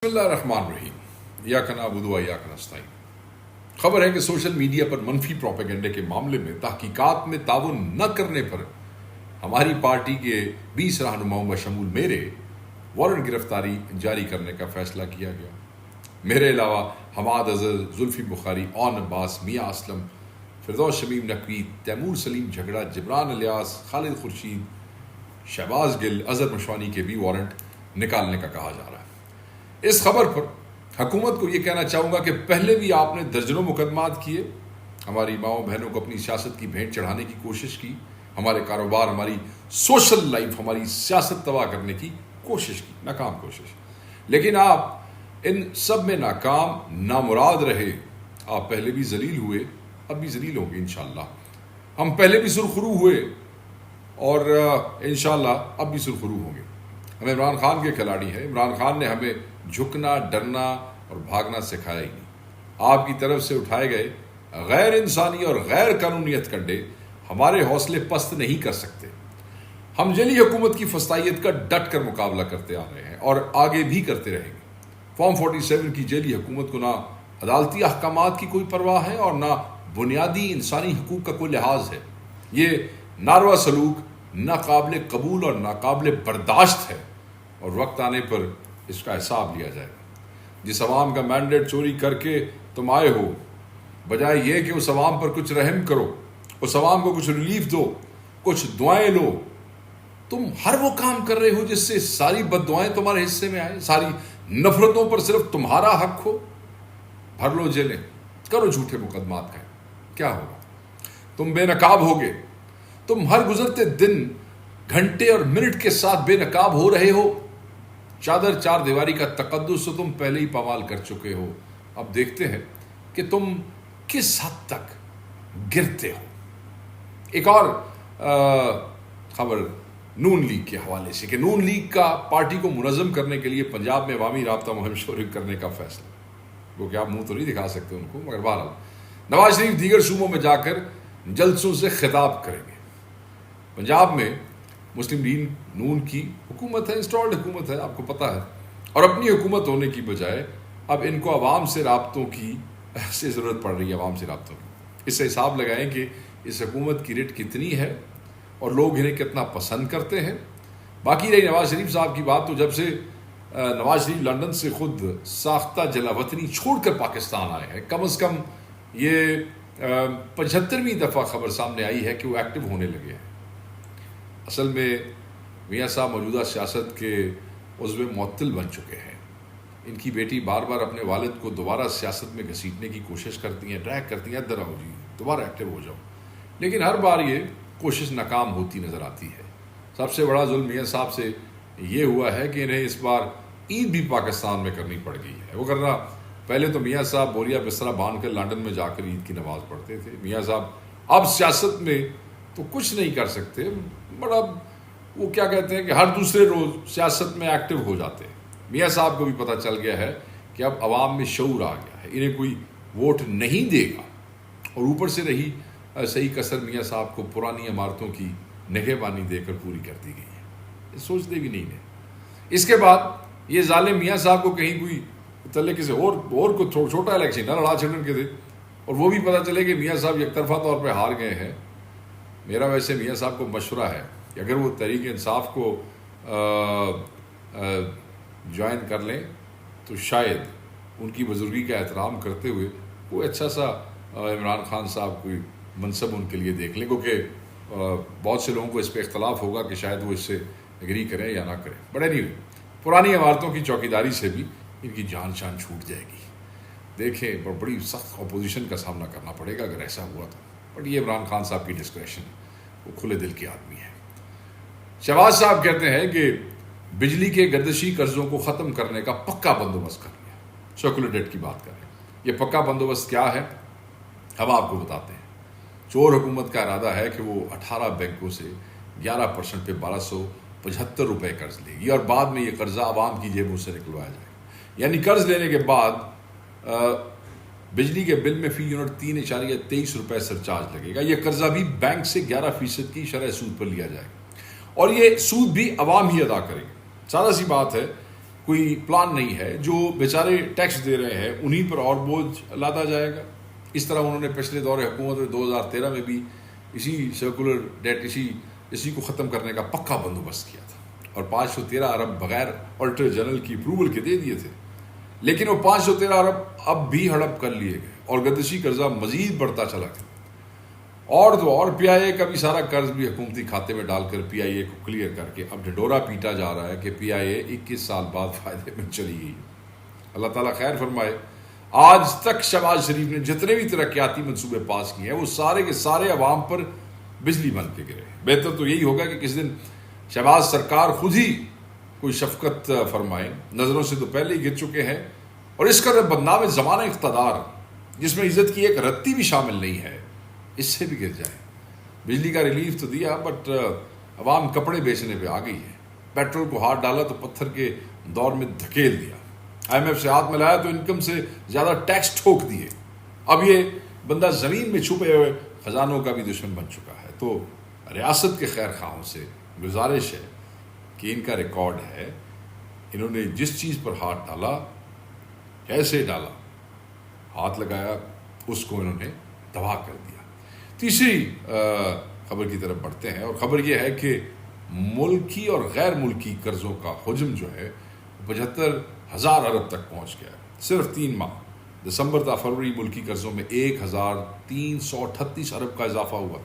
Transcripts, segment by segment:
اللہ الرحمن الرحیم ایاک نعبد و ایاک نستعین۔ خبر ہے کہ سوشل میڈیا پر منفی پروپیگنڈے کے معاملے میں تحقیقات میں تعاون نہ کرنے پر ہماری پارٹی کے 20 رہنماؤں بشمول میرے وارنٹ گرفتاری جاری کرنے کا فیصلہ کیا گیا۔ میرے علاوہ حماد اظہر، زلفی بخاری، اون عباس، میاں اسلم، فردوس شمیم نقوی، تیمور سلیم جھگڑا، جبران الیاس، خالد خورشید، شہباز گل، اظہر مشوانی کے بھی وارنٹ نکالنے کا کہا جا رہا ہے۔ اس خبر پر حکومت کو یہ کہنا چاہوں گا کہ پہلے بھی آپ نے درجنوں مقدمات کیے، ہماری ماؤں بہنوں کو اپنی سیاست کی بھینٹ چڑھانے کی کوشش کی، ہمارے کاروبار، ہماری سوشل لائف، ہماری سیاست تباہ کرنے کی کوشش کی، ناکام کوشش۔ لیکن آپ ان سب میں ناکام، نامراد رہے۔ آپ پہلے بھی ذلیل ہوئے، اب بھی ذلیل ہوں گے انشاءاللہ۔ ہم پہلے بھی سرخرو ہوئے اور انشاءاللہ اب بھی سرخرو ہوں گے۔ ہم عمران خان کے کھلاڑی ہیں۔ عمران خان نے ہمیں جھکنا، ڈرنا اور بھاگنا سکھایا ہی نہیں۔ آپ کی طرف سے اٹھائے گئے غیر انسانی اور غیر قانونیت کنڈے ہمارے حوصلے پست نہیں کر سکتے۔ ہم جعلی حکومت کی فسطائیت کا ڈٹ کر مقابلہ کرتے آ رہے ہیں اور آگے بھی کرتے رہیں گے۔ فارم 47 کی جعلی حکومت کو نہ عدالتی احکامات کی کوئی پرواہ ہے اور نہ بنیادی انسانی حقوق کا کوئی لحاظ ہے۔ یہ ناروا سلوک ناقابل قبول اور ناقابل برداشت ہے اور وقت آنے پر اس کا حساب لیا جائے گا۔ جس عوام کا مینڈیٹ چوری کر کے تم آئے ہو، بجائے یہ کہ اس عوام پر کچھ رحم کرو، اس عوام کو کچھ ریلیف دو، کچھ دعائیں لو، تم ہر وہ کام کر رہے ہو جس سے ساری بد دعائیں تمہارے حصے میں آئیں، ساری نفرتوں پر صرف تمہارا حق ہو۔ بھر لو جیلیں، کرو جھوٹے مقدمات کا، کیا ہوگا؟ تم بے نقاب ہوگے۔ تم ہر گزرتے دن گھنٹے اور منٹ کے ساتھ بے نقاب ہو رہے ہو۔ چادر چار دیواری کا تقدس تو تم پہلے ہی پامال کر چکے ہو۔ اب دیکھتے ہیں کہ تم کس حد تک گرتے ہو۔ ایک اور خبر نون لیگ کے حوالے سے کہ نون لیگ کا پارٹی کو منظم کرنے کے لیے پنجاب میں عوامی رابطہ مہم شروع کرنے کا فیصلہ۔ وہ کہ آپ منہ تو نہیں دکھا سکتے ان کو، مگر بہرحال نواز شریف دیگر صوبوں میں جا کر جلسوں سے خطاب کریں گے۔ پنجاب میں مسلم لیگ نون کی حکومت ہے، انسٹالڈ حکومت ہے، آپ کو پتہ ہے، اور اپنی حکومت ہونے کی بجائے اب ان کو عوام سے رابطوں کی ایسے ضرورت پڑ رہی ہے، عوام سے رابطوں کی۔ اس سے حساب لگائیں کہ اس حکومت کی ریٹ کتنی ہے اور لوگ انہیں کتنا پسند کرتے ہیں۔ باقی رہی نواز شریف صاحب کی بات، تو جب سے نواز شریف لندن سے خود ساختہ جلا وطنی چھوڑ کر پاکستان آئے ہیں، کم از کم یہ 75ویں دفعہ خبر سامنے آئی ہے کہ وہ ایکٹیو ہونے لگے ہیں۔ اصل میں میاں صاحب موجودہ سیاست کے عضو معطل بن چکے ہیں۔ ان کی بیٹی بار بار اپنے والد کو دوبارہ سیاست میں گھسیٹنے کی کوشش کرتی ہیں، ڈریگ کرتی ہیں، ادھر آؤ جی، دوبارہ ایکٹیو ہو جاؤ، لیکن ہر بار یہ کوشش ناکام ہوتی نظر آتی ہے۔ سب سے بڑا ظلم میاں صاحب سے یہ ہوا ہے کہ انہیں اس بار عید بھی پاکستان میں کرنی پڑ گئی ہے۔ وہ کرنا پہلے تو میاں صاحب بوریا بسترا باندھ کر لندن میں جا کر عید کی نماز پڑھتے تھے۔ میاں صاحب اب سیاست میں تو کچھ نہیں کر سکتے، بڑا وہ کیا کہتے ہیں کہ ہر دوسرے روز سیاست میں ایکٹیو ہو جاتے ہیں۔ میاں صاحب کو بھی پتہ چل گیا ہے کہ اب عوام میں شعور آ گیا ہے، انہیں کوئی ووٹ نہیں دے گا، اور اوپر سے رہی صحیح کسر میاں صاحب کو پرانی عمارتوں کی نگہبانی دے کر پوری کر دی گئی ہے۔ یہ سوچتے بھی نہیں ہیں۔ اس کے بعد یہ ظالم میاں صاحب کو کہیں کوئی تلے کسی اور کو چھوٹا الیکشن نہ لڑا چھڑن کے دے، اور وہ بھی پتہ چلے کہ میاں صاحب یک طرفہ طور پہ ہار گئے ہیں۔ میرا ویسے میاں صاحب کو مشورہ ہے کہ اگر وہ تحریک انصاف کو جوائن کر لیں تو شاید ان کی بزرگی کا احترام کرتے ہوئے کوئی اچھا سا عمران خان صاحب کوئی منصب ان کے لیے دیکھ لیں، کیونکہ بہت سے لوگوں کو اس پہ اختلاف ہوگا کہ شاید وہ اس سے اگری کریں یا نہ کریں۔ بڑے نہیں، پرانی عمارتوں کی چوکیداری سے بھی ان کی جان شان چھوٹ جائے گی۔ دیکھیں، بڑی سخت اپوزیشن کا سامنا کرنا پڑے گا اگر ایسا ہوا تو، بٹ یہ عمران خان صاحب کی ڈسکریشن، وہ کھلے دل کے آدمی ہے۔ شہباز صاحب کہتے ہیں کہ بجلی کے گردشی قرضوں کو ختم کرنے کا پکا بندوبست کر لیا۔ سرکولر ڈیٹ کی بات کر رہے ہیں۔ یہ پکا بندوبست کیا ہے ہم آپ کو بتاتے ہیں۔ چور حکومت کا ارادہ ہے کہ وہ 18 بینکوں سے 11% پہ 1275 روپے قرض لے گی، اور بعد میں یہ قرضہ عوام کی جیبوں سے نکلوایا جائے گا۔ یعنی قرض لینے کے بعد بجلی کے بل میں فی یونٹ 3.23 روپے سرچارج لگے گا۔ یہ قرضہ بھی بینک سے 11% کی شرح سود پر لیا جائے گا، اور یہ سود بھی عوام ہی ادا کرے گا۔ سادہ سی بات ہے، کوئی پلان نہیں ہے. جو بیچارے ٹیکس دے رہے ہیں انہیں پر اور بوجھ لادا جائے گا. اس طرح انہوں نے پچھلے دور حکومت میں 2013 میں بھی اسی سرکولر ڈیٹ اسی کو ختم کرنے کا پکا بندوبست کیا تھا اور 513 ارب بغیر آڈیٹر جنرل کی اپروول کے دے دیے تھے. لیکن وہ 513 ارب اب بھی ہڑپ کر لیے گئے اور گردشی قرضہ مزید بڑھتا چلا گیا. اور تو اور پی آئی اے کا بھی سارا قرض بھی حکومتی کھاتے میں ڈال کر پی آئی اے کو کلیئر کر کے اب ڈھنڈورا پیٹا جا رہا ہے کہ پی آئی اے 21 سال بعد فائدے میں چلی گئی. اللہ تعالیٰ خیر فرمائے. آج تک شہباز شریف نے جتنے بھی ترقیاتی منصوبے پاس کیے ہیں وہ سارے کے سارے عوام پر بجلی بن کے گرے. بہتر تو یہی ہوگا کہ کس دن شہباز سرکار خود ہی کوئی شفقت فرمائے. نظروں سے تو پہلے ہی گر چکے ہیں اور اس قدر بدنام زمانہ اقتدار جس میں عزت کی ایک رتی بھی شامل نہیں ہے اس سے بھی گر جائے. بجلی کا ریلیف تو دیا بٹ عوام کپڑے بیچنے پہ آ گئی ہے. پیٹرول کو ہاتھ ڈالا تو پتھر کے دور میں دھکیل دیا. آئی ایم ایف سے ہاتھ ملایا تو انکم سے زیادہ ٹیکس ٹھوک دیے. اب یہ بندہ زمین میں چھپے ہوئے خزانوں کا بھی دشمن بن چکا ہے. تو ریاست کے خیر خواہوں سے گزارش ہے کہ ان کا ریکارڈ ہے انہوں نے جس چیز پر ہاتھ ڈالا کیسے ڈالا ہاتھ لگایا اس کو انہوں نے تباہ کر دیا. تیسری خبر کی طرف بڑھتے ہیں اور خبر یہ ہے کہ ملکی اور غیر ملکی قرضوں کا حجم جو ہے 75,000 ارب تک پہنچ گیا ہے. صرف 3 ماہ دسمبر تا فروری ملکی قرضوں میں 1,338 ارب کا اضافہ ہوا.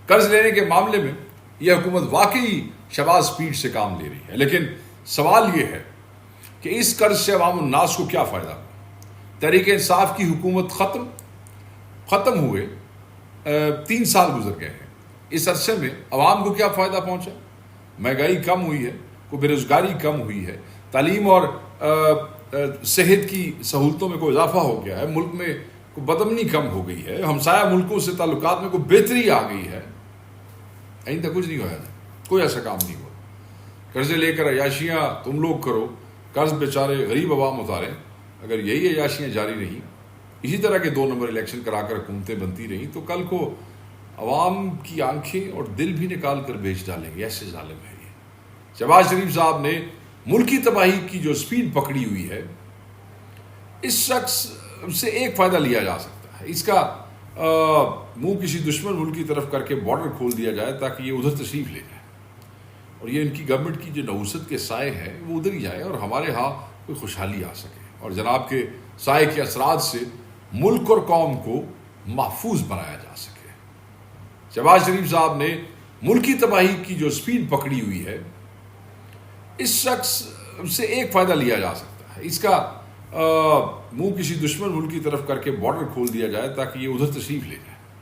قرض لینے کے معاملے میں یہ حکومت واقعی شہباز سپیڈ سے کام لے رہی ہے. لیکن سوال یہ ہے کہ اس قرض سے عوام الناس کو کیا فائدہ ہوا. تحریک انصاف کی حکومت ختم ہوئے 3 سال گزر گئے ہیں. اس عرصے میں عوام کو کیا فائدہ پہنچا. مہنگائی کم ہوئی ہے, کوئی بے روزگاری کم ہوئی ہے, تعلیم اور صحت کی سہولتوں میں کوئی اضافہ ہو گیا ہے, ملک میں کوئی بدامنی کم ہو گئی ہے, ہمسایہ ملکوں سے تعلقات میں کوئی بہتری آ گئی ہے. آئندہ کچھ نہیں ہوا, کوئی ایسا کام نہیں ہوا. قرضے لے کر عیاشیاں تم لوگ کرو, قرض بیچارے غریب عوام اتاریں. اگر یہی عیاشیاں جاری رہیں, اسی طرح کے 2 نمبر الیکشن کرا کر حکومتیں بنتی رہیں تو کل کو عوام کی آنکھیں اور دل بھی نکال کر بیچ ڈالیں گے. ایسے ظالم ہے یہ. شہباز شریف صاحب نے ملکی تباہی کی جو سپیڈ پکڑی ہوئی ہے اس شخص سے ایک فائدہ لیا جا سکتا ہے. اس کا منہ کسی دشمن ملک کی طرف کر کے بارڈر کھول دیا جائے تاکہ یہ ادھر تشریف لے جائے اور یہ ان کی گورنمنٹ کی جو نحوست کے سائے ہیں وہ ادھر ہی جائے اور ہمارے ہاں کوئی خوشحالی آ سکے اور جناب کے سائے کے اثرات سے ملک اور قوم کو محفوظ بنایا جا سکے. شہباز شریف صاحب نے ملکی تباہی کی جو سپیڈ پکڑی ہوئی ہے اس شخص سے ایک فائدہ لیا جا سکتا ہے. اس کا منہ کسی دشمن ملک کی طرف کر کے بارڈر کھول دیا جائے تاکہ یہ ادھر تشریف لے جائے